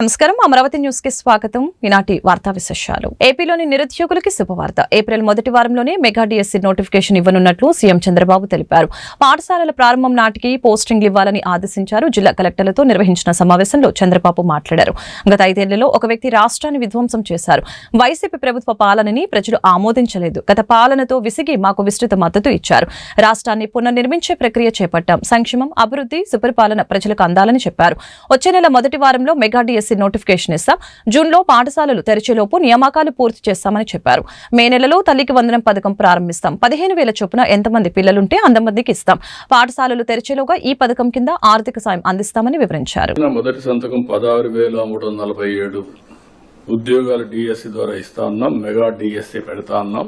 నమస్కారం, అమరావతి న్యూస్ కి స్వాగతం. ఈనాటి వార్తా విశేషాలు. ఏపీలోని నిరుద్యోగులకి శుభవార్త. ఏప్రిల్ మొదటి వారంలోనే మెగా డిఎస్సీ నోటిఫికేషన్ ఇవ్వనున్నట్లు సీఎం చంద్రబాబు తెలిపారు. పాఠశాలల ప్రారంభం నాటికి పోస్టింగ్లు ఇవ్వాలని ఆదేశించారు. జిల్లా కలెక్టర్లతో నిర్వహించిన సమావేశంలో చంద్రబాబు మాట్లాడారు. గత 5 ఏళ్లలో ఒక వ్యక్తి రాష్ట్రాన్ని విధ్వంసం చేశారు. వైసీపీ ప్రభుత్వ పాలనని ప్రజలు ఆమోదించలేదు. గత పాలనతో విసిగి మాకు విస్తృత మద్దతు ఇచ్చారు. రాష్ట్రాన్ని పునర్నిర్మించే ప్రక్రియ చేపట్టాం. సంక్షేమం, అభివృద్ధి, సుపరిపాలన ప్రజలకు అందాలని చెప్పారు. వచ్చే నెల మొదటి వారంలో మెగా డిఎస్సీ నోటిఫికేషన్ ఇస్తాం. జూన్లో పాఠశాలలు తెరిచేలోపు నియామకాలు పూర్తి చేస్తామని చెప్పారు. మే నెలలో తల్లికి వందనం పథకం ప్రారంభిస్తాం. 15,000 చొప్పున ఎంతమంది పిల్లలుంటే అంతమందికి ఇస్తాం. పాఠశాలలు తెరిచేలోగా ఈ పథకం కింద ఆర్థిక సాయం అందిస్తామని వివరించారు. మొదటి సంతకం 16,347 ఉద్యోగాలు డిఎస్సీ ద్వారా ఇస్తా ఉన్నాం. మెగా డిఎస్సీ పెడతా ఉన్నాం.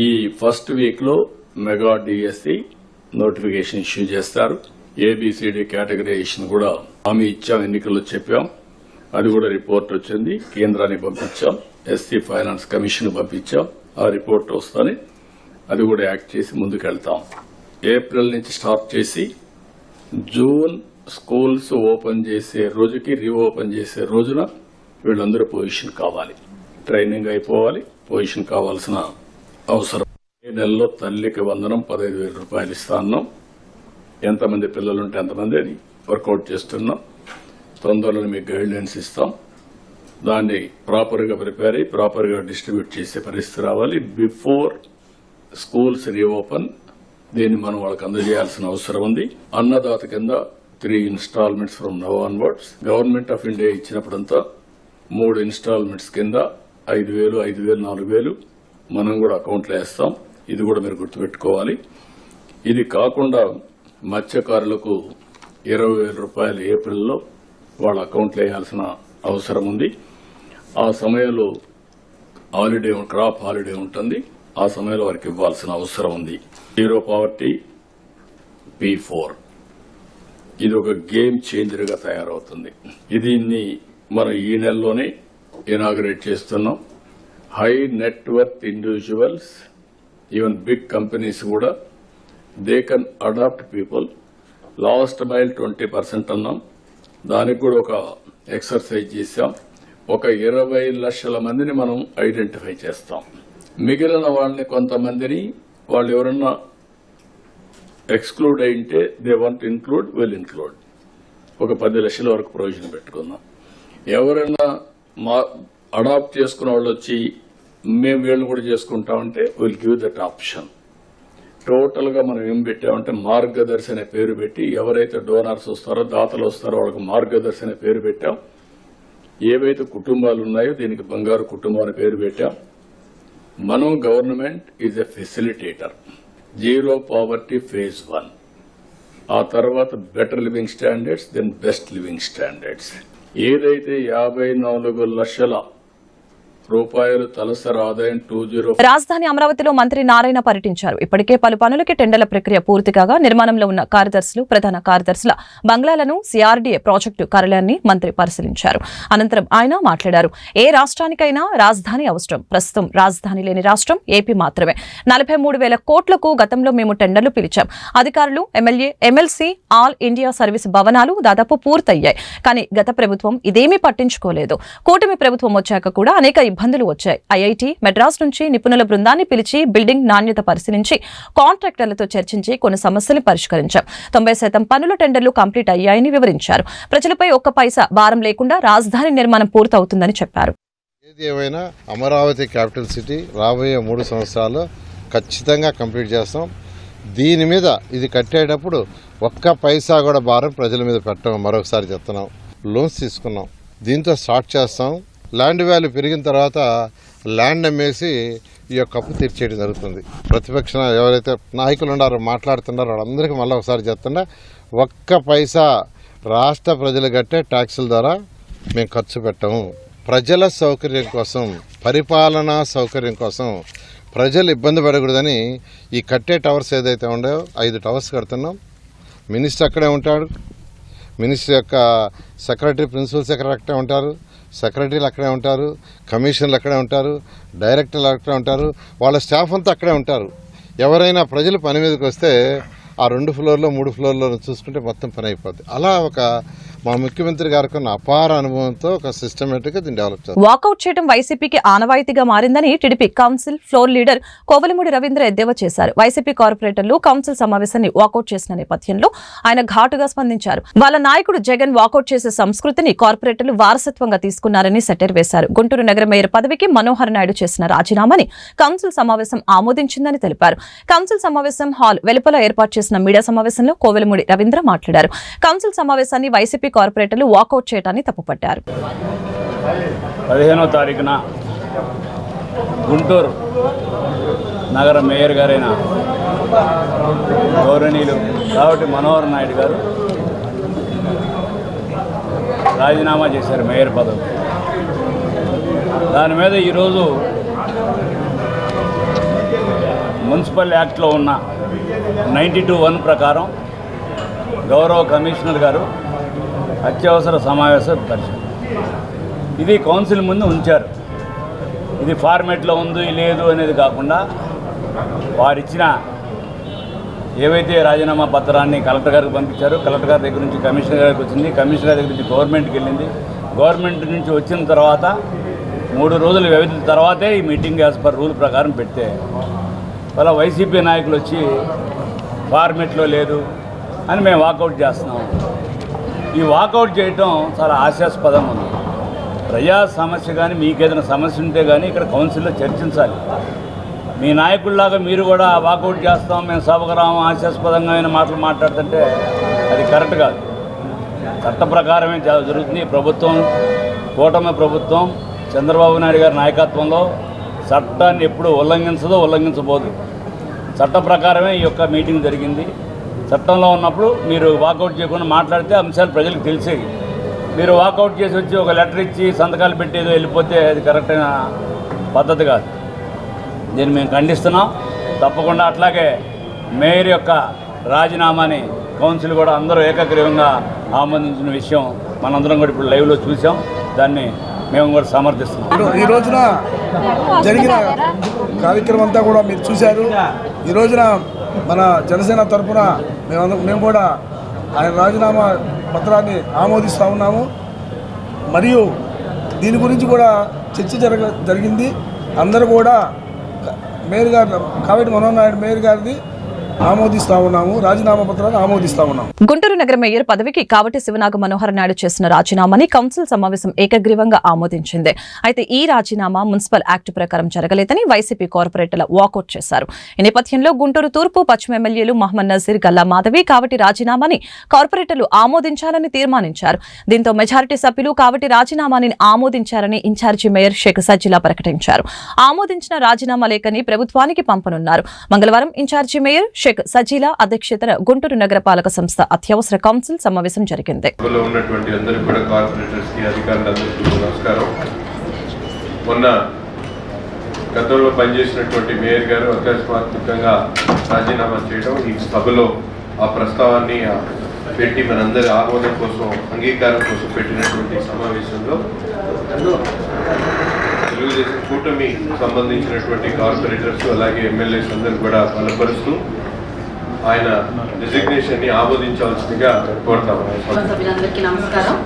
ఈ ఫస్ట్ వీక్ లో మెగా డిఎస్సీ నోటిఫికేషన్ ఇష్యూ చేస్తారు. ఏబిసిడి కేటగరైజేషన్ కూడా హామీ ఇచ్చాం, ఎన్నికల్లో చెప్పాం. అది కూడా రిపోర్ట్ వచ్చింది, కేంద్రానికి పంపించాం. ఎస్సీ ఫైనాన్స్ కమిషన్ పంపించాం. ఆ రిపోర్ట్ వస్తానే అది కూడా యాక్ట్ చేసి ముందుకెళ్తాం. ఏప్రిల్ నుంచి స్టార్ట్ చేసి జూన్ స్కూల్స్ ఓపెన్ చేసే రోజుకి రీఓపెన్ చేసే రోజున వీళ్ళందరూ పొజిషన్ కావాలి, ట్రైనింగ్ అయిపోవాలి, పొజిషన్ కావాల్సిన అవసరం. ఈ నెలలో తల్లికి వందనం 15,000 రూపాయలు ఇస్తా ఉన్నాం. ఎంతమంది పిల్లలుంటే ఎంతమంది అని వర్కౌట్ చేస్తున్నాం. తొందరలో మీకు గైడ్లైన్స్ ఇస్తాం. దాన్ని ప్రాపర్గా ప్రిపేర్ అయ్యి ప్రాపర్గా డిస్ట్రిబ్యూట్ చేసే పరిస్థితి రావాలి. బిఫోర్ స్కూల్స్ రీఓపెన్ దీన్ని మనం వాళ్ళకి అందజేయాల్సిన అవసరం ఉంది. అన్నదాత కింద 3 installments from now onwards. Government of India ఇచ్చినప్పుడంతా 3 ఇన్స్టాల్మెంట్స్ కింద 5,000, 5,000, 4,000 మనం కూడా అకౌంట్లో వేస్తాం. ఇది కూడా మీరు గుర్తుపెట్టుకోవాలి. ఇది కాకుండా మత్స్యకారులకు 20,000 రూపాయలు ఏప్రిల్లో వాళ్ళ అకౌంట్లో వేయాల్సిన అవసరం ఉంది. ఆ సమయంలో హాలిడే, క్రాప్ హాలిడే ఉంటుంది. ఆ సమయంలో వారికి ఇవ్వాల్సిన అవసరం ఉంది. జీరో పావర్టీ P4 ఇది ఒక గేమ్ చేంజర్ గా తయారవుతుంది. దీన్ని మనం ఈ నెలలోనే ఇనాగరేట్ చేస్తున్నాం. High net worth individuals, even big companies కూడా they can adopt people. Last mile 20% అన్నాం. దానికి కూడా ఒక ఎక్సర్సైజ్ చేశాం. ఒక 20 లక్షల మందిని మనం ఐడెంటిఫై చేస్తాం. మిగిలిన వాళ్ళని కొంతమందిని వాళ్ళు ఎవరన్నా ఎక్స్క్లూడ్ అయింటే they want include, will include. ఒక 10 లక్షల వరకు ప్రొవిజన్ పెట్టుకుందాం. ఎవరైనా అడాప్ట్ చేసుకున్న వాళ్ళు వచ్చి మేము వీళ్ళని కూడా చేసుకుంటామంటే will give that option. Total గా మనం ఏం పెట్టామంటే మార్గదర్శి అనే పేరు పెట్టి ఎవరైతే డోనర్స్ వస్తారో, దాతలు వస్తారో వాళ్ళకి మార్గదర్శి అనే పేరు పెట్టాం. ఏవైతే కుటుంబాలు ఉన్నాయో దీనికి బంగారు కుటుంబం అనే పేరు పెట్టాం. మనం government is a facilitator. Zero poverty phase 1. ఆ తర్వాత better living standards, then best living standards. ఏదైతే 54 లక్షల రూపాయలు తలసరి ఆదాయం 20. రాజధాని అమరావతిలో మంత్రి నారాయణ పర్యటించారు. ఇప్పటికే పలు పనులకి టెండర్ల ప్రక్రియ పూర్తి కాగా నిర్మాణంలో ఉన్న కార్యదర్శులు, ప్రధాన కార్యదర్శుల బంగ్లాలను, సిఆర్డీఏ ప్రాజెక్టు కార్యాలయాన్ని మంత్రి పరిశీలించారు. అనంతరం ఆయన మాట్లాడారు. ఏ రాష్ట్రానికైనా రాజధాని అవసరం. ప్రస్తుతం రాజధాని లేని రాష్ట్రం ఏపీ మాత్రమే. 43,000 కోట్లకు గతంలో మేము టెండర్లు పిలిచాం. అధికారులు, MLA, MLC, all India service భవనాలు దాదాపు పూర్తయ్యాయి. కానీ గత ప్రభుత్వం ఇదేమీ పట్టించుకోలేదు. కూటమి ప్రభుత్వం వచ్చాక కూడా అనేక ఇబ్బందులు వచ్చాయి. ఐఐటి మెడ్రాస్ నుంచి నిపుణుల బృందాన్ని పిలిచి బిల్డింగ్ నాణ్యత పరిశీలించి కాంట్రాక్టర్లతో చర్చించి కొన్ని సమస్యలు పరిష్కరించాం. 90% పనుల టెండర్లు కంప్లీట్ అయ్యాయని వివరించారు. ప్రజలపై ఒక్క పైసా భారం లేకుండా రాజధాని నిర్మాణం పూర్తవుతుందని చెప్పారు. ఏది ఏమైనా అమరావతి క్యాపిటల్ సిటీ రాబోయే 3 సంవత్సరాలు ఖచ్చితంగా కంప్లీట్ చేస్తాం. దీని మీద ఇది కట్టేటప్పుడు ఒక్క పైసా కూడా భారం ప్రజల మీద పెట్టడం మరొకసారి చెప్తున్నాం. లోన్స్ తీసుకున్నాం, దీంతో స్టార్ట్ చేస్తాం. ల్యాండ్ వాల్యూ పెరిగిన తర్వాత ల్యాండ్ అమ్మేసి ఈ యొక్క అప్పు తీర్చేయడం జరుగుతుంది. ప్రతిపక్ష ఎవరైతే నాయకులు ఉన్నారో మాట్లాడుతున్నారో వాళ్ళందరికీ మళ్ళీ ఒకసారి చెప్తున్నా, ఒక్క పైసా రాష్ట్ర ప్రజలు కట్టే ట్యాక్సుల ద్వారా మేము ఖర్చు పెట్టాము. ప్రజల సౌకర్యం కోసం, పరిపాలనా సౌకర్యం కోసం, ప్రజలు ఇబ్బంది పడకూడదని ఈ కట్టే టవర్స్ ఏదైతే ఉన్నాయో 5 టవర్స్ కడుతున్నాం. మినిస్టర్ అక్కడే ఉంటాడు. మినిస్టర్ యొక్క సెక్రటరీ, ప్రిన్సిపల్ సెక్రటరీ అక్కడే ఉంటారు. సెక్రటరీలు అక్కడే ఉంటారు, కమిషనర్లు అక్కడే ఉంటారు, డైరెక్టర్లు అక్కడే ఉంటారు, వాళ్ళ స్టాఫ్ అంతా అక్కడే ఉంటారు. ఎవరైనా ప్రజలు పని మీదకి వస్తే ఆ 2 ఫ్లోర్లో 3 ఫ్లోర్లో చూసుకుంటే మొత్తం పని అయిపోద్ది. అలా ఒక మా ముఖ్యమంత్రి గారికి ఉన్న అపార అనుభవంతో ఒక సిస్టమేటిక్గా దీన్ని డెవలప్ చేస్తాం. వాకౌట్ చేయడం వైసీపీకి ఆనవాయితీగా మారిందని TDP council floor leader Kovalamudi Ravindra ఎద్దేవా చేశారు. వైసీపీ కార్పొరేటర్లు కౌన్సిల్ సమావేశాన్ని వాకౌట్ చేసిన నేపథ్యంలో ఆయన ఘాటుగా స్పందించారు. వాళ్ళ నాయకుడు జగన్ వాకౌట్ చేసే సంస్కృతిని కార్పొరేటర్లు వారసత్వంగా తీసుకున్నారని సెటైర్ వేశారు. గుంటూరు నగర మేయర్ పదవికి మనోహర్ నాయుడు చేసిన రాజీనామాని కౌన్సిల్ సమావేశం ఆమోదించిందని తెలిపారు. కౌన్సిల్ సమావేశం హాల్ వెలుపల ఏర్పాటు చేసిన మీడియా సమావేశంలో కోవెలమూడి రవీంద్ర మాట్లాడారు. కౌన్సిల్ సమావేశాన్ని వైసీపీ కార్పొరేటర్లు వాకౌట్ చేయడాన్ని తప్పుపట్టారు. 15వ తారీఖున గుంటూరు నగర మేయర్ గారైన గౌరవనీయులు కాబట్టి మనోహర్ నాయుడు గారు రాజీనామా చేశారు మేయర్ పదవి. దాని మీద ఈరోజు మున్సిపల్ యాక్ట్లో ఉన్న 92(1) ప్రకారం గౌరవ కమిషనర్ గారు అత్యవసర సమావేశం పరిచయం ఇది కౌన్సిల్ ముందు ఉంచారు. ఇది ఫార్మేట్లో ఉంది లేదు అనేది కాకుండా వారిచ్చిన ఏవైతే రాజీనామా పత్రాన్ని కలెక్టర్ గారికి పంపించారో కలెక్టర్ గారి దగ్గర నుంచి కమిషనర్ గారికి వచ్చింది, కమిషనర్ గారి దగ్గర నుంచి గవర్నమెంట్కి వెళ్ళింది, గవర్నమెంట్ నుంచి వచ్చిన తర్వాత 3 రోజుల వ్యవధి తర్వాతే ఈ మీటింగ్ యాజ్ పర్ రూల్ ప్రకారం పెడితే వాళ్ళ వైసీపీ నాయకులు వచ్చి ఫార్మేట్లో లేదు అని మేము వాకౌట్ చేస్తున్నాం. ఈ వాకౌట్ చేయటం చాలా హాస్యాస్పదంగా ఉంది. ప్రజా సమస్య కానీ మీకేదైనా సమస్య ఉంటే కానీ ఇక్కడ కౌన్సిల్లో చర్చించాలి. మీ నాయకుల్లాగా మీరు కూడా వాకౌట్ చేస్తాం, మేము సభకు రాము, హాస్యాస్పదంగా మాటలు మాట్లాడుతుంటే అది కరెక్ట్ కాదు. చట్ట ప్రకారమే జరుగుతుంది. ప్రభుత్వం కూటమి ప్రభుత్వం చంద్రబాబు నాయుడు గారి నాయకత్వంలో చట్టాన్ని ఎప్పుడు ఉల్లంఘించబోదు. చట్ట ప్రకారమే ఈ యొక్క మీటింగ్ జరిగింది. చట్టంలో ఉన్నప్పుడు మీరు వాకౌట్ చేయకుండా మాట్లాడితే అంశాలు ప్రజలకు తెలిసేవి. మీరు వాకౌట్ చేసి వచ్చి ఒక లెటర్ ఇచ్చి సంతకాలు పెట్టేదో వెళ్ళిపోతే అది కరెక్ట్ అయిన పద్ధతి కాదు. దీన్ని మేము ఖండిస్తున్నాం. తప్పకుండా అట్లాగే మేయర్ యొక్క రాజీనామాని కౌన్సిల్ కూడా అందరూ ఏకగ్రీవంగా ఆమోదించిన విషయం మనందరం కూడా ఇప్పుడు లైవ్లో చూసాం. దాన్ని మేము కూడా సమర్థిస్తున్నాం. ఈ రోజున జరిగిన కార్యక్రమం అంతా కూడా మీరు చూశారు. ఈ రోజున మన జనసేన తరఫున మేము కూడా ఆయన రాజీనామా పత్రాన్ని ఆమోదిస్తూ ఉన్నాము. మరియు దీని గురించి కూడా చర్చ జరిగింది. అందరూ కూడా మేయర్ గారు కాబట్టి మనోహర్ నాయుడు మేయర్ గారిది ఆమోదిస్తా ఉన్నాము, రాజీనామా పత్రాన్ని ఆమోదిస్తా ఉన్నాము. గుంటూరు నగర మేయర్ పదవికి కావటి శివనాగ మనోహర్ నాయుడు చేసిన రాజీనామాని కౌన్సిల్ సమావేశం ఏకగ్రీవంగా ఆమోదించింది. అయితే ఈ రాజీనామా మున్సిపల్ యాక్ట్ ప్రకారం జరగలేదని వైసీపీ కార్పొరేటర్లు వాకౌట్ చేశారు. ఈ నేపథ్యంలో గుంటూరు తూర్పు పశ్చిమ ఎమ్మెల్యేలు మహమ్మద్ నజీర్, గల్లా మాధవి కావటి రాజీనామాని కార్పొరేటర్లు ఆమోదించాలని తీర్మానించారు. దీంతో మెజారిటీ సభ్యులు కావటి రాజీనామాని ఆమోదించారని ఇన్ఛార్జి మేయర్ షేక్ సజ్జిలా ప్రకటించారు. ఆమోదించిన రాజీనామా లేఖని ప్రభుత్వానికి పంపనున్నారు. మంగళవారం ఇన్ఛార్జి మేయర్ షేక్ సజీలా అధ్యక్షతన గుంటూరు నగరపాలక సంస్థ అత్యవసర కౌన్సిల్ సమావేశం జరిగింది. మొన్న గతంలో పనిచేసినటువంటి మేయర్ గారు అకస్మాత్తుగా రాజీనామా చేయడం, ఈ సభలో ఆ ప్రస్తావాన్ని పెట్టి మనందరి ఆమోదం కోసం, అంగీకారం కోసం పెట్టినటువంటి సమావేశంలో తెలుగుదేశం కూటమి సంబంధించినటువంటి కార్పొరేటర్స్ అలాగే ఎమ్మెల్యేస్ అందరూ కూడా బలపరుస్తూ ఆయన డిజిగ్నేషన్ ని ఆమోదించాల్సిందిగా కోరుతాము. సభ్యులందరికీ నమస్కారం.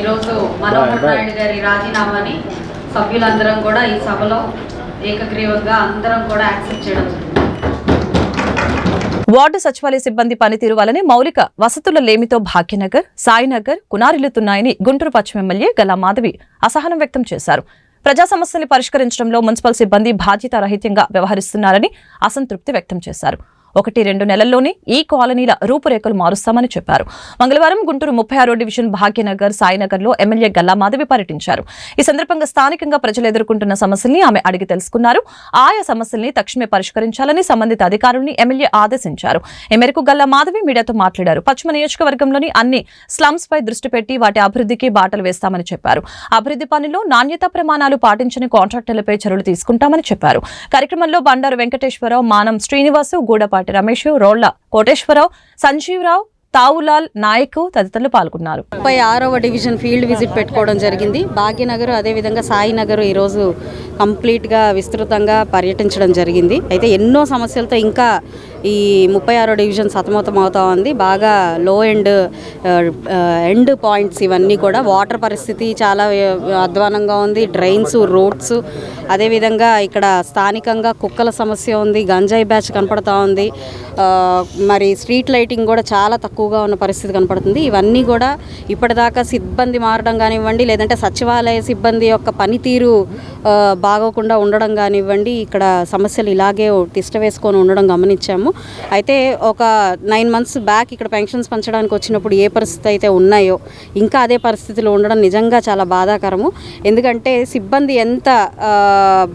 ఈరోజు మనోహర్ నాయుడు గారి రాజీనామాని సభ్యులందరం కూడా ఈ సభలో ఏకగ్రీవంగా అందరం కూడా యాక్సెప్ట్ చేయడం జరిగింది. వార్డు సచివాలయ సిబ్బంది పనితీరు వల్లనే మౌలిక వసతుల లేమితో భాగ్యనగర్, సాయినగర్ కునారిల్లుతున్నాయని గుంటూరు పశ్చిమ ఎమ్మెల్యే గల్లా మాధవి అసహనం వ్యక్తం చేశారు. ప్రజా సమస్యల్ని పరిష్కరించడంలో మున్సిపల్ సిబ్బంది బాధ్యతారహితంగా వ్యవహరిస్తున్నారని అసంతృప్తి వ్యక్తం చేశారు. 1-2 నెలల్లోనే ఈ కాలనీల రూపురేఖలు మారుస్తామని చెప్పారు. మంగళవారం గుంటూరు 36వ డివిజన్ భాగ్యనగర్, సాయినగర్లో ఎమ్మెల్యే గల్లా మాధవి పర్యటించారు. ఈ సందర్భంగా స్థానికంగా ప్రజలు ఎదుర్కొంటున్న సమస్యల్ని ఆమె అడిగి తెలుసుకున్నారు. ఆయా సమస్యల్ని తక్షణమే పరిష్కరించాలని సంబంధిత అధికారుల్ని ఎమ్మెల్యే ఆదేశించారు. ఈ మేరకు గల్లా మాధవి మీడియాతో మాట్లాడారు. పశ్చిమ నియోజకవర్గంలోని అన్ని స్లమ్స్ పై దృష్టి పెట్టి వాటి అభివృద్ధికి బాటలు వేస్తామని చెప్పారు. అభివృద్ధి పనుల్లో నాణ్యతా ప్రమాణాలు పాటించని కాంట్రాక్టర్లపై చర్యలు తీసుకుంటామని చెప్పారు. కార్యక్రమంలో బండారు వెంకటేశ్వరరావు, మానం శ్రీనివాసు, గూడపాటి రమేష్, రోళ్ల కోటేశ్వరరావు, సంజీవరావు, తావులాల్ నాయక్ తదితరులు పాల్గొన్నారు. 36వ డివిజన్ ఫీల్డ్ విజిట్ పెట్టుకోవడం జరిగింది. భాగ్యనగర్ అదేవిధంగా సాయినగర్ ఈరోజు కంప్లీట్గా విస్తృతంగా పర్యటించడం జరిగింది. అయితే ఎన్నో సమస్యలతో ఇంకా ఈ 36వ డివిజన్ సతమతం అవుతా ఉంది. బాగా లో ఎండ్ పాయింట్స్ ఇవన్నీ కూడా వాటర్ పరిస్థితి చాలా అధ్వానంగా ఉంది. డ్రైన్స్, రోడ్స్, అదేవిధంగా ఇక్కడ స్థానికంగా కుక్కల సమస్య ఉంది, గంజాయి బ్యాచ్ కనపడతా ఉంది, మరి స్ట్రీట్ లైటింగ్ కూడా చాలా తక్కువగా ఉన్న పరిస్థితి కనపడుతుంది. ఇవన్నీ కూడా ఇప్పటిదాకా సిబ్బంది మారడం కానివ్వండి, లేదంటే సచివాలయ సిబ్బంది యొక్క పనితీరు బాగోకుండా ఉండడం కానివ్వండి, ఇక్కడ సమస్యలు ఇలాగే తిష్ట వేసుకొని ఉండడం గమనించాము. అయితే ఒక 9 months బ్యాక్ ఇక్కడ పెన్షన్స్ పంచడానికి వచ్చినప్పుడు ఏ పరిస్థితి అయితే ఉన్నాయో ఇంకా అదే పరిస్థితిలో ఉండడం నిజంగా చాలా బాధాకరము. ఎందుకంటే సిబ్బంది ఎంత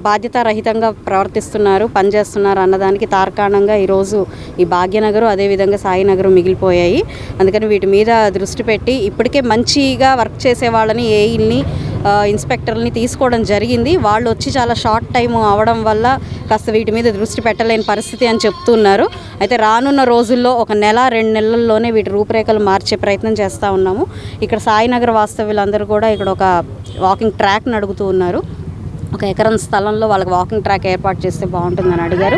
బాధ్యతారహితంగా ప్రవర్తిస్తున్నారు, పనిచేస్తున్నారు అన్నదానికి తార్కాణంగా ఈరోజు ఈ భాగ్యనగరం అదేవిధంగా సాయినగరం మిగిలిపోయాయి. అందుకని వీటి మీద దృష్టి పెట్టి ఇప్పటికే మంచిగా వర్క్ చేసే వాళ్ళని, ఏఈల్ని, ఇన్స్పెక్టర్ని తీసుకోవడం జరిగింది. వాళ్ళు వచ్చి చాలా షార్ట్ టైం అవడం వల్ల కాస్త వీటి మీద దృష్టి పెట్టలేని పరిస్థితి అని చెప్తున్నారు. అయితే రానున్న రోజుల్లో 1 నెల 2 నెలల్లోనే వీటి రూపురేఖలు మార్చే ప్రయత్నం చేస్తూ ఉన్నాము. ఇక్కడ సాయినగర్ వాస్తవ్యులందరూ కూడా ఇక్కడ ఒక వాకింగ్ ట్రాక్ని అడుగుతూ ఉన్నారు. 1 ఎకరం స్థలంలో వాళ్ళకి వాకింగ్ ట్రాక్ ఏర్పాటు చేస్తే బాగుంటుందని అడిగారు.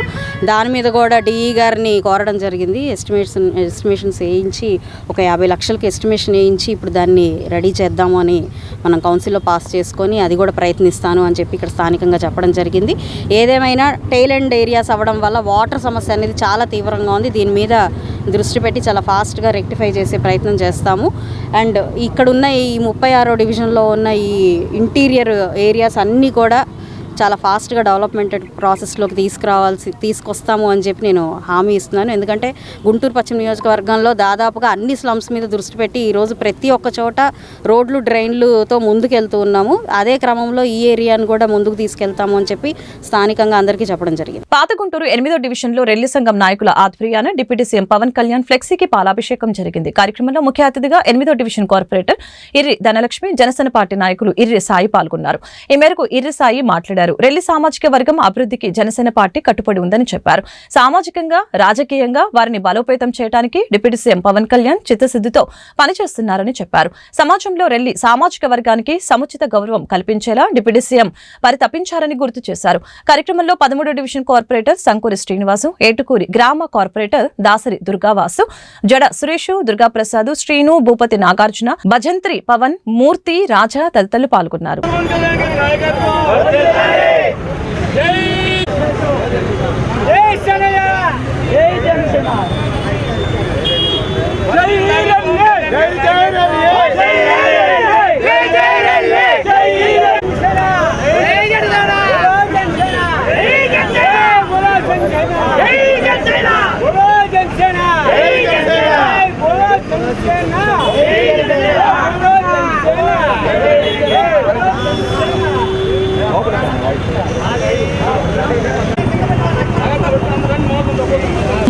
దాని మీద కూడా డిఈ గారిని కోరడం జరిగింది. ఎస్టిమేషన్స్ వేయించి ఒక 50 లక్షలకి ఎస్టిమేషన్ వేయించి ఇప్పుడు దాన్ని రెడీ చేద్దాము అని మనం కౌన్సిల్లో పాస్ చేసుకొని అది కూడా ప్రయత్నిస్తాను అని చెప్పి ఇక్కడ స్థానికంగా చెప్పడం జరిగింది. ఏదేమైనా టెయిల్ ఎండ్ ఏరియాస్ అవ్వడం వల్ల వాటర్ సమస్య అనేది చాలా తీవ్రంగా ఉంది. దీని మీద దృష్టి పెట్టి చాలా ఫాస్ట్గా రెక్టిఫై చేసే ప్రయత్నం చేస్తాము. అండ్ ఇక్కడున్న ఈ 36వ డివిజన్లో ఉన్న ఈ ఇంటీరియర్ ఏరియాస్ అన్నీ కూడా చాలా ఫాస్ట్గా డెవలప్మెంట్ ప్రాసెస్లోకి తీసుకొస్తాము అని చెప్పి నేను హామీ ఇస్తున్నాను. ఎందుకంటే గుంటూరు పశ్చిమ నియోజకవర్గంలో దాదాపుగా అన్ని స్లమ్స్ మీద దృష్టి పెట్టి ఈరోజు ప్రతి ఒక్క చోట రోడ్లు, డ్రైన్లుతో ముందుకెళ్తూ ఉన్నాము. అదే క్రమంలో ఈ ఏరియాను కూడా ముందుకు తీసుకెళ్తాము అని చెప్పి స్థానికంగా అందరికీ చెప్పడం జరిగింది. పాత గుంటూరు 8వ డివిజన్లో రెల్లి సంఘం నాయకుల ఆధ్వర్యాన డిప్యూటీ సీఎం పవన్ కళ్యాణ్ ఫ్లెక్సీకి పాలాభిషేకం జరిగింది. కార్యక్రమంలో ముఖ్య అతిథిగా 8వ division corporator Irri Dhanalakshmi, Janasena party నాయకులు ఇర్రి సాయి పాల్గొన్నారు. ఈ మేరకు ఇర్రి సాయి మాట్లాడారు. రెల్లి సామాజిక వర్గం అభివృద్ధికి జనసేన పార్టీ కట్టుబడి ఉందని చెప్పారు. సామాజికంగా, రాజకీయంగా వారిని బలోపేతం చేయడానికి డిప్యూటీ సీఎం పవన్ కళ్యాణ్ చిత్తశుద్ధితో పనిచేస్తున్నారని చెప్పారు. సమాజంలో రెల్లి సామాజిక వర్గానికి సముచిత గౌరవం కల్పించేలా డిప్యూటీ సీఎం పరితపించారని గుర్తు చేశారు. కార్యక్రమంలో 13వ డివిజన్ కార్పొరేటర్ సంకూరి శ్రీనివాసు, ఏటుకూరి గ్రామ కార్పొరేటర్ దాసరి దుర్గావాసు, జడ సురేషు, దుర్గాప్రసాద్, శ్రీను, భూపతి నాగార్జున, భజంత్రి పవన్, మూర్తి, రాజా తదితరులు పాల్గొన్నారు.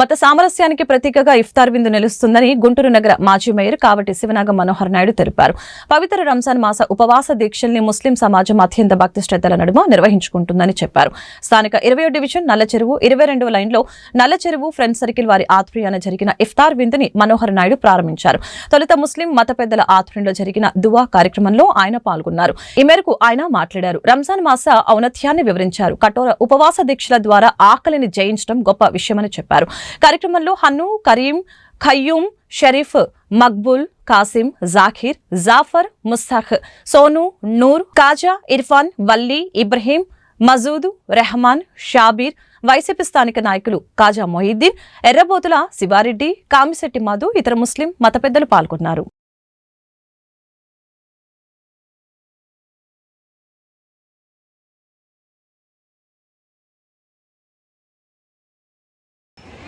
మత సామరస్యానికి ప్రతీకగా ఇఫ్తార్ విందు నిలుస్తుందని గుంటూరు నగర మాజీ మేయర్ కావటి శివనాగం మనోహర్ నాయుడు తెలిపారు. పవిత్ర రంజాన్ మాస ఉపవాస దీక్షల్ని ముస్లిం సమాజం అత్యంత భక్తి శ్రద్ధల నడుమ నిర్వహించుకుంటుందని చెప్పారు. స్థానిక 20వ డివిజన్ నల్లచెరువు 22వ లైన్లో నల్లచెరువు ఫ్రెండ్ సర్కిల్ వారి ఆధ్వర్యాన జరిగిన ఇఫ్తార్ విందుని మనోహర్ నాయుడు ప్రారంభించారు. తొలుత ముస్లిం మత పెద్దల ఆధ్వర్యంలో జరిగిన దువా కార్యక్రమంలో ఆయన పాల్గొన్నారు. ఈ మేరకు ఆయన మాట్లాడారు. రంజాన్ మాస ఔన్నత్యాన్ని వివరించారు. కఠోర ఉపవాస దీక్షల ద్వారా ఆకలిని జయించడం గొప్ప విషయమని చెప్పారు. కార్యక్రమంలో హన్ను, కరీం, ఖయ్యూమ్, షరీఫ్, మక్బూల్, కాసిం, జాఖీర్, జాఫర్, ముస్తాఖ్, సోను, నూర్, కాజా, ఇర్ఫాన్, వల్లి, ఇబ్రహీం, మజూద్, రెహమాన్, షాబీర్, వైసీపీ స్థానిక నాయకులు కాజా మొహిద్దీన్, ఎర్రబోతుల శివారెడ్డి, కామిశెట్టి మధు, ఇతర ముస్లిం మత పెద్దలు పాల్గొన్నారు.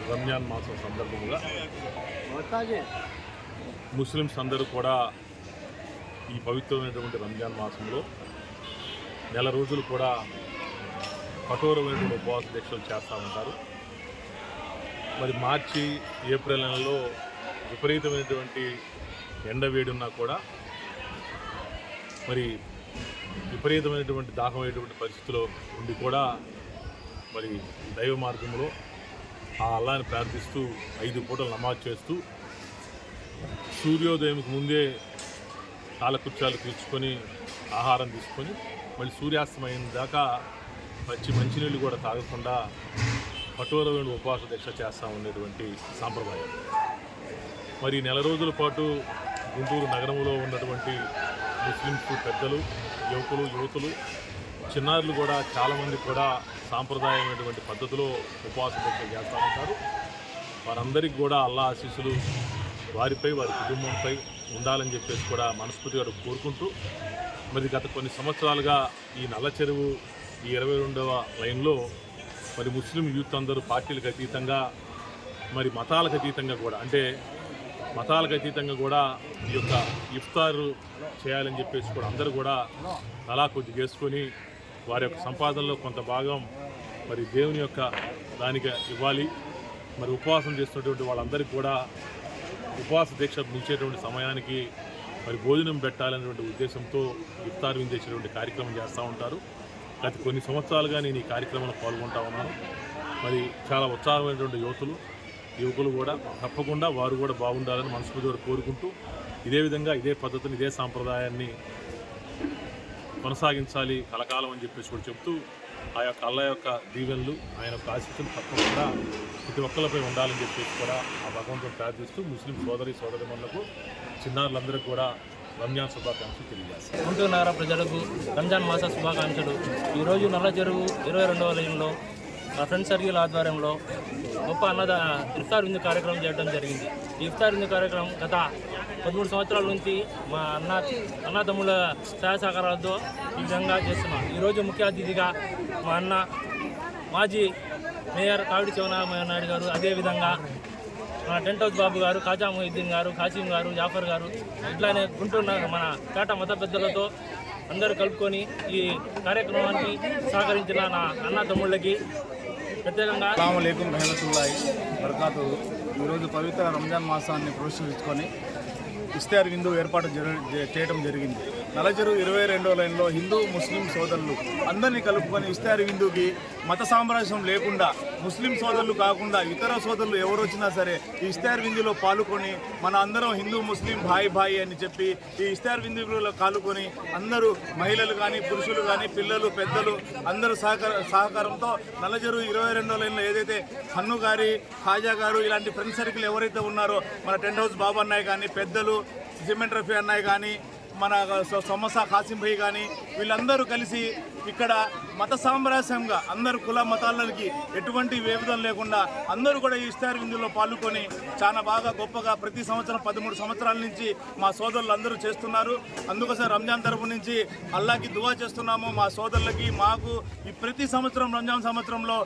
రంజాన్ మాసం సందర్భంగా ముస్లిమ్స్ అందరూ కూడా ఈ పవిత్రమైనటువంటి రంజాన్ మాసంలో నెల రోజులు కూడా కఠోరమైనటువంటి ఉపవాస దీక్షలు చేస్తూ ఉంటారు. మరి మార్చి, ఏప్రిల్ నెలలో విపరీతమైనటువంటి ఎండవేడి ఉన్నా కూడా మరి విపరీతమైనటువంటి దాహమైనటువంటి పరిస్థితిలో ఉండి కూడా మరి దైవ మార్గంలో ఆ అల్లాని ప్రార్థిస్తూ 5 పూటలు నమాజ్ చేస్తూ సూర్యోదయంకి ముందే కాలకృత్యాలు తీర్చుకొని ఆహారం తీసుకొని మళ్ళీ సూర్యాస్తమయం దాకా మంచినీళ్ళు కూడా తాగకుండా కఠోరమైన ఉపవాస దీక్ష చేస్తూ ఉండేటువంటి సాంప్రదాయం. మరి నెల రోజుల పాటు గుంటూరు నగరంలో ఉన్నటువంటి ముస్లిమ్స్ పెద్దలు, యువతులు, చిన్నారులు కూడా చాలామంది కూడా సాంప్రదాయమైనటువంటి పద్ధతిలో ఉపవాస దీక్ష చేస్తూ ఉంటారు. వారందరికీ కూడా అల్లా ఆశీస్సులు వారిపై, వారి కుటుంబంపై ఉండాలని చెప్పేసి కూడా మనస్ఫూర్తిగా కోరుకుంటూ, మరి గత కొన్ని సంవత్సరాలుగా ఈ నల్ల చెరువు ఈ 22వ లైన్లో మరి ముస్లిం యూత్ అందరూ పార్టీలకు అతీతంగా, మరి మతాలకు అతీతంగా కూడా, అంటే మతాలకు అతీతంగా కూడా ఈ యొక్క ఇఫ్తారు చేయాలని చెప్పేసి కూడా అందరూ కూడా అలా కొద్ది చేసుకొని వారి యొక్క సంపాదనలో కొంత భాగం మరి దేవుని యొక్క దానికి ఇవ్వాలి. మరి ఉపవాసం చేస్తున్నటువంటి వాళ్ళందరికీ కూడా ఉపవాస దీక్ష ముగిసేటువంటి సమయానికి మరి భోజనం పెట్టాలనేటువంటి ఉద్దేశంతో ఇఫ్తార్ విందేసేటువంటి కార్యక్రమం చేస్తూ ఉంటారు. గత కొన్ని సంవత్సరాలుగా నేను ఈ కార్యక్రమంలో పాల్గొంటా ఉన్నాను. మరి చాలా ఉత్సాహమైనటువంటి యువకులు కూడా తప్పకుండా వారు కూడా బాగుండాలని మనస్ఫూర్తిగా కోరుకుంటూ, ఇదే విధంగా ఇదే పద్ధతిని, ఇదే సాంప్రదాయాన్ని కొనసాగించాలి కలకాలం అని చెప్పేసి కూడా చెప్తూ, ఆ యొక్క అల్లా యొక్క దీవెనలు, ఆయన యొక్క ఆశీస్సులు తప్పకుండా ప్రతి ఒక్కరిపై ఉండాలని చెప్పేసి కూడా ఆ భగవంతుని ప్రార్థిస్తూ ముస్లిం సోదరిమణులకు, చిన్నారులందరికీ కూడా రంజాన్ శుభాకాంక్షలు తెలియజేస్తాను. గుంటూరు నగర ప్రజలకు రంజాన్ మాస శుభాకాంక్షలు. ఈరోజు నల్ల చెరువు 22వ లైన్లో మా ఫ్రెండ్ సర్కిల్ ఆధ్వర్యంలో గొప్ప ఇఫ్తార్ విందు కార్యక్రమం చేయడం జరిగింది. ఈ ఇఫ్తార్ విందు కార్యక్రమం గత 13 సంవత్సరాల నుంచి మా అన్న తమ్ముళ్ళ సహాయ సహకారాలతో ఈ విధంగా చేస్తున్నాం. ఈరోజు ముఖ్య అతిథిగా మా అన్న మాజీ మేయర్ కావిడి శివనారాయణ నాయుడు గారు, అదేవిధంగా మన టెంట్ హౌస్ బాబు గారు, ఖాజా మొహిద్దీన్ గారు, ఖాసిం గారు, జాఫర్ గారు, ఇట్లానే గుంటూరు మన పేట మత పెద్దలతో అందరూ కలుపుకొని ఈ కార్యక్రమానికి సహకరించిన నా అన్న తమ్ముళ్ళకి ప్రత్యేకంగా అస్సలాము అలైకుం రహమతుల్లాహి బరకాతుహు. ఈరోజు పవిత్ర రంజాన్ మాసాన్ని పురస్కరించుకొని ఇఫ్తార్ విందు ఏర్పాటు చేయడం జరిగింది. నల్లచెరువు 22వ లైన్లో హిందూ ముస్లిం సోదరులు అందరినీ కలుపుకొని ఇఫ్తార్ విందుకి మత సామరస్యం లేకుండా, ముస్లిం సోదరులు కాకుండా ఇతర సోదరులు ఎవరు వచ్చినా సరే ఈ ఇఫ్తార్ విందులో పాల్గొని మన అందరం హిందూ ముస్లిం భాయి అని చెప్పి ఈ ఇఫ్తార్ విందులో పాల్గొని అందరూ మహిళలు కానీ, పురుషులు కానీ, పిల్లలు, పెద్దలు అందరూ సహకారంతో నల్లచెరువు 22వ లైన్లో ఏదైతే హన్ను గారి, ఖాజా గారు ఇలాంటి ఫ్రెండ్ సర్కిల్ ఎవరైతే ఉన్నారో, మన టెంట్ హౌస్ బాబు అన్నయ్య కానీ, పెద్దలు సిమెంట్ రఫీ అన్నయ్య కానీ, మన సమోసా ఖాసిం భాయ్ కానీ, వీళ్ళందరూ కలిసి ఇక్కడ మత సామరస్యంగా అందరు కుల మతాలకి ఎటువంటి విభేదం లేకుండా అందరూ కూడా ఈ ఇఫ్తార్ విందులో పాల్గొని చాలా బాగా గొప్పగా ప్రతి సంవత్సరం 13 సంవత్సరాల నుంచి మా సోదరులు అందరూ చేస్తున్నారు. అందుకోసం రంజాన్ తరపు నుంచి అల్లాకి దువా చేస్తున్నాము. మా సోదరులకి, మాకు ఈ ప్రతి సంవత్సరం రంజాన్ సంవత్సరంలో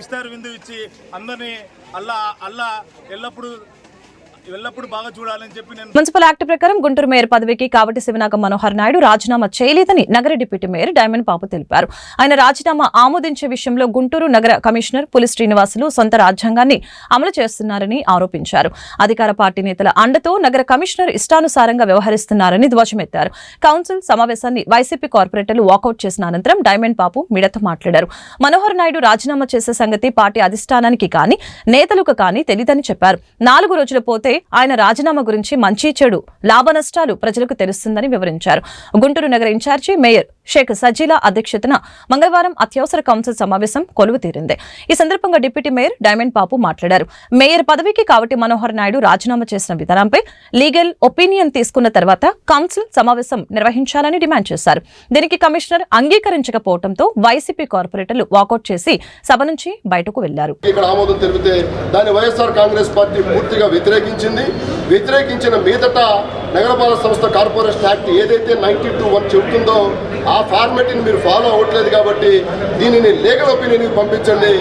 ఇఫ్తార్ విందు ఇచ్చి అందరినీ అల్లా ఎల్లప్పుడూ బాగా చూడాలని చెప్పి నేను మున్సిపల్ యాక్ట్ ప్రకారం గుంటూరు మేయర్ పదవికి కావటి శివనాగం మనోహర్ నాయుడు రాజీనామా చేయలేదని నగర డిప్యూటీ మేయర్ డైమండ్ బాబు తెలిపారు. ఆయన రాజీనామా ఆమోదించే విషయంలో గుంటూరు నగర కమిషనర్ పులి శ్రీనివాసులు సొంత రాజ్యాంగాన్ని అమలు చేస్తున్నారని ఆరోపించారు. అధికార పార్టీ నేతల అండతో నగర కమిషనర్ ఇష్టానుసారంగా వ్యవహరిస్తున్నారని ధ్వజమెత్తారు. కౌన్సిల్ సమావేశాన్ని వైసీపీ కార్పొరేటర్లు వాకౌట్ చేసిన అనంతరం డైమండ్ బాబు మీడియాతో మాట్లాడారు. మనోహర్ నాయుడు రాజీనామా చేసే సంగతి పార్టీ అధిష్టానానికి కానీ, నేతలకు కానీ తెలియదని చెప్పారు. 4 రోజులు పోతే ఆయన రాజీనామా గురించి మంచి చెడు లాభ నష్టాలు ప్రజలకు తెలుస్తుందని వివరించారు. గుంటూరు నగర ఇన్ఛార్జి మేయర్ షేక్ సజీలా అధ్యక్షతన మంగళవారం అత్యవసర కౌన్సిల్ సమావేశం కొలువు తీరింది. ఈ సందర్భంగా డిప్యూటీ మేయర్ డైమండ్ బాబు మాట్లాడారు. మేయర్ పదవికి కావటి మనోహర్ నాయుడు రాజీనామా చేసిన విధానంపై లీగల్ ఒపీనియన్ తీసుకున్న తర్వాత కౌన్సిల్ సమావేశం నిర్వహించాలని డిమాండ్ చేశారు. దీనికి కమిషనర్ అంగీకరించకపోవడంతో వైసీపీ కార్పొరేటర్లు వాకౌట్ చేసి సభ నుంచి బయటకు వెళ్లారు. వ్యతిరేకించిన మీదట నగరపాలక సంస్థ కార్పొరేషన్ యాక్ట్ ఏదైతే 92(1) చెబుతుందో ఆ ఫార్మాట్ని మీరు ఫాలో అవ్వట్లేదు కాబట్టి దీనిని లీగల్ ఒపీనియన్కి పంపించండి.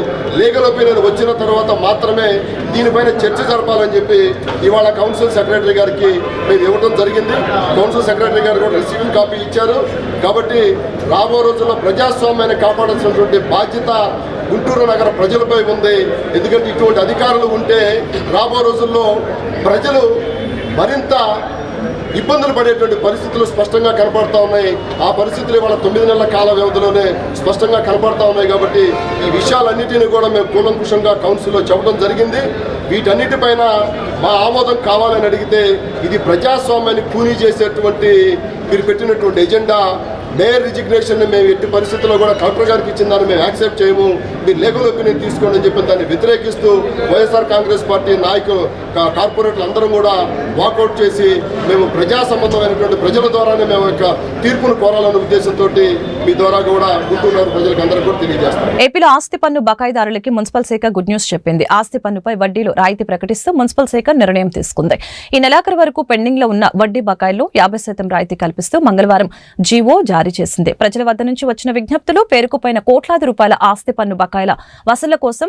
లీగల్ ఒపీనియన్ వచ్చిన తర్వాత మాత్రమే దీనిపైన చర్చ జరపాలని చెప్పి ఇవాళ కౌన్సిల్ సెక్రటరీ గారికి మేము ఇవ్వడం జరిగింది. కౌన్సిల్ సెక్రటరీ గారు కూడా రిసీవింగ్ కాపీ ఇచ్చారు. కాబట్టి రాబో రోజుల్లో ప్రజాస్వామ్యాన్ని కాపాడాల్సినటువంటి బాధ్యత గుంటూరు నగర ప్రజలపై ఉంది. ఎందుకంటే ఇటువంటి అధికారులు ఉంటే రాబో రోజుల్లో ప్రజలు మరింత ఇబ్బందులు పడేటువంటి పరిస్థితులు స్పష్టంగా కనపడతా ఉన్నాయి. ఆ పరిస్థితులు ఇవాళ 9 నెలల కాల వ్యవధిలోనే స్పష్టంగా కనపడతా ఉన్నాయి. కాబట్టి ఈ విషయాలన్నిటినీ కూడా మేము కూలంకుషంగా కౌన్సిల్లో చెప్పడం జరిగింది. వీటన్నిటిపైన మా ఆమోదం కావాలని అడిగితే ఇది ప్రజాస్వామ్యాన్ని కూనీ చేసేటువంటి మీరు పెట్టినటువంటి ఎజెండా మేయర్ రిజిగ్నేషన్ని మేము ఎట్టి పరిస్థితుల్లో కూడా కలెక్టర్ గారికి ఇచ్చిన దాన్ని మేము యాక్సెప్ట్ చేయము, మీరు లీగల్ ఒపీనియన్ తీసుకోండి అని చెప్పి దాన్ని వ్యతిరేకిస్తూ వైఎస్ఆర్ కాంగ్రెస్ పార్టీ నాయకులు కార్పొరేట్లు అందరం కూడా వాకౌట్ చేసి మేము ప్రజా సంబంధమైనటువంటి ప్రజల ద్వారానే మేము యొక్క తీర్పును కోరాలనే ఉద్దేశంతో మీ ద్వారా కూడా గుంటూరు ప్రజలకు అందరూ కూడా తెలియజేస్తాం. ఏపీలో ఆస్తి పన్ను బకాయిదారులకి మున్సిపల్ శాఖ గుడ్ న్యూస్ చెప్పింది. ఆస్తి పన్నుపై వడ్డీలో రాయితీ ప్రకటిస్తూ మున్సిపల్ శాఖ నిర్ణయం తీసుకుంది. ఈ నెలాఖరు వరకు పెండింగ్ లో ఉన్న వడ్డీ బకాయిల్లో 50% రాయితీ కల్పిస్తూ మంగళవారం జీవో జారీ చేసింది. ప్రజల వద్ద నుంచి వచ్చిన విజ్ఞప్తులు పేరుకుపోయిన కోట్లాది రూపాయల ఆస్తి పన్ను బకాయిల వసూళ్ల కోసం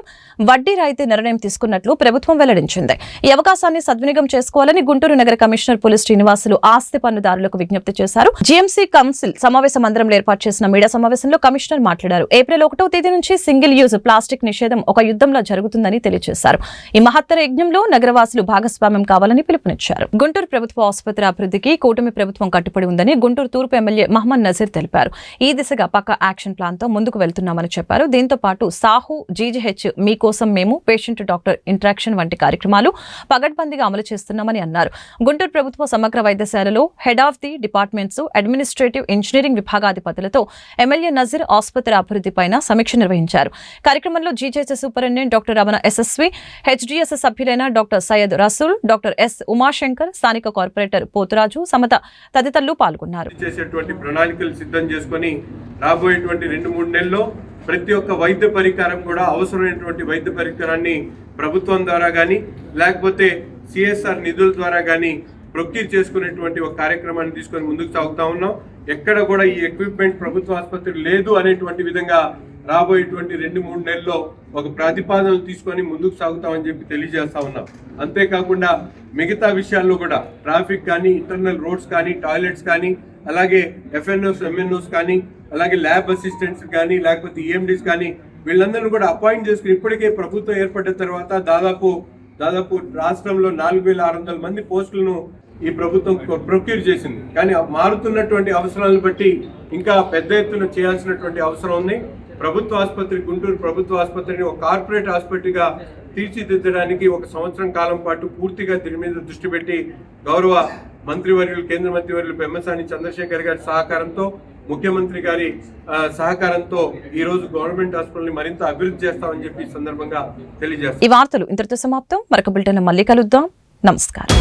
వడ్డీ రాయితీ నిర్ణయం తీసుకున్నట్లు ప్రభుత్వం వెల్లడించింది. ఈ అవకాశాన్ని సద్వినియోగం చేసుకోవాలని గుంటూరు నగర కమిషనర్ పులి శ్రీనివాసులు ఆస్తి పన్నుదారులకు విజ్ఞప్తి చేశారు. జీఎంసీ కౌన్సిల్ సమావేశ మందిరంలో ఏర్పాటు చేసిన మీడియా సమావేశంలో కమిషనర్ మాట్లాడారు. ఏప్రిల్ 1వ తేదీ నుంచి సింగిల్ యూజ్ ప్లాస్టిక్ నిషేధం ఒక యుద్ధంలో జరుగుతుందని తెలియజేశారు. ఈ మహత్తర యజ్ఞంలో నగరవాసులు భాగస్వామ్యం కావాలని పిలుపునిచ్చారు. గుంటూరు ప్రభుత్వ ఆసుపత్రి అభివృద్ధికి కూటమి ప్రభుత్వం కట్టుబడి ఉందని గుంటూరు తూర్పు ఎమ్మెల్యే మహమ్మద్ నజీర్ తెలిపారు. ఈ దిశగా పక్కా యాక్షన్ ప్లాన్ తో ముందుకు వెళ్తున్నామని చెప్పారు. దీంతో పాటు సాహు, జీజీహెచ్, మీకోసం మేము, పేషెంట్ డాక్టర్ ఇంటరాక్షన్ వంటి కార్యక్రమాలు పగడ్బందీగా అమలు చేస్తున్నామని అన్నారు. గుంటూరు ప్రభుత్వ సమగ్ర వైద్యశాలలో head of the departments, administrative engineering విభాగాధిపతులతో ఎమ్మెల్యే నజీర్ ఆసుపత్రి అభివృద్ధిపైన సమీక్ష నిర్వహించారు. కార్యక్రమంలో GGH superintendent doctor Ramana SSV, HDS సభ్యులైన doctor Syed Rasool, doctor S Umashankar, స్థానిక కార్పొరేటర్ పోతురాజు, సమత తదితరులు పాల్గొన్నారు. చేసేటువంటి ప్రణాళికలు సిద్ధం చేసుకొని రాబోయేటువంటి 2-3 నెలల్లో ప్రతి ఒక్క వైద్య పరికరం కూడా అవసరమైనటువంటి వైద్య పరికరాన్ని ప్రభుత్వం ద్వారా కానీ లేకపోతే సిఎస్ఆర్ నిధుల ద్వారా కానీ ప్రొక్యూర్ చేసుకునేటువంటి ఒక కార్యక్రమాన్ని తీసుకొని ముందుకు సాగుతా ఉన్నాం. ఎక్కడ కూడా ఈ ఎక్విప్మెంట్ ప్రభుత్వ ఆసుపత్రి లేదు అనేటువంటి విధంగా రాబోయేటువంటి 2-3 నెలల్లో ఒక ప్రతిపాదనలు తీసుకొని ముందుకు సాగుతామని చెప్పి తెలియజేస్తా ఉన్నాం. అంతేకాకుండా మిగతా విషయాల్లో కూడా ట్రాఫిక్ కానీ, ఇంటర్నల్ రోడ్స్ కానీ, టాయిలెట్స్ కానీ, అలాగే ఎఫ్ఎన్ఓస్, ఎంఎన్ఓస్ కానీ, అలాగే ల్యాబ్ అసిస్టెంట్స్ కానీ, లేకపోతే ఈఎండీస్ కానీ వీళ్ళందరినీ కూడా అపాయింట్ చేసుకుని ఇప్పటికే ప్రభుత్వం ఏర్పడిన తర్వాత దాదాపు రాష్ట్రంలో 4600 మంది పోస్టులను ఈ ప్రభుత్వం ప్రొక్యూర్ చేసింది. కానీ మారుతున్నటువంటి అవసరాలను బట్టి ఇంకా పెద్ద ఎత్తున చేయాల్సినటువంటి అవసరం ఉంది. ప్రభుత్వ ఆసుపత్రి, గుంటూరు ప్రభుత్వ ఆసుపత్రిని ఒక కార్పొరేట్ ఆసుపత్రిగా తీర్చిదిద్దడానికి 1 సంవత్సరం కాలం పాటు పూర్తిగా దీని మీద దృష్టి పెట్టి గౌరవ మంత్రివర్యులు, కేంద్ర మంత్రివర్యులు పెమ్మసాని చంద్రశేఖర్ గారి సహకారంతో, ముఖ్యమంత్రి గారి సహకారంతో ఈ రోజు గవర్నమెంట్ హాస్పిటల్ ని మరింత అభివృద్ధి చేస్తామని చెప్పి సందర్భంగా తెలియజేస్తాం. ఈ వార్తలు ఇంతటితో సమాప్తం. మరొక బులెటిన్ మళ్ళీ కలుద్దాం. నమస్కారం.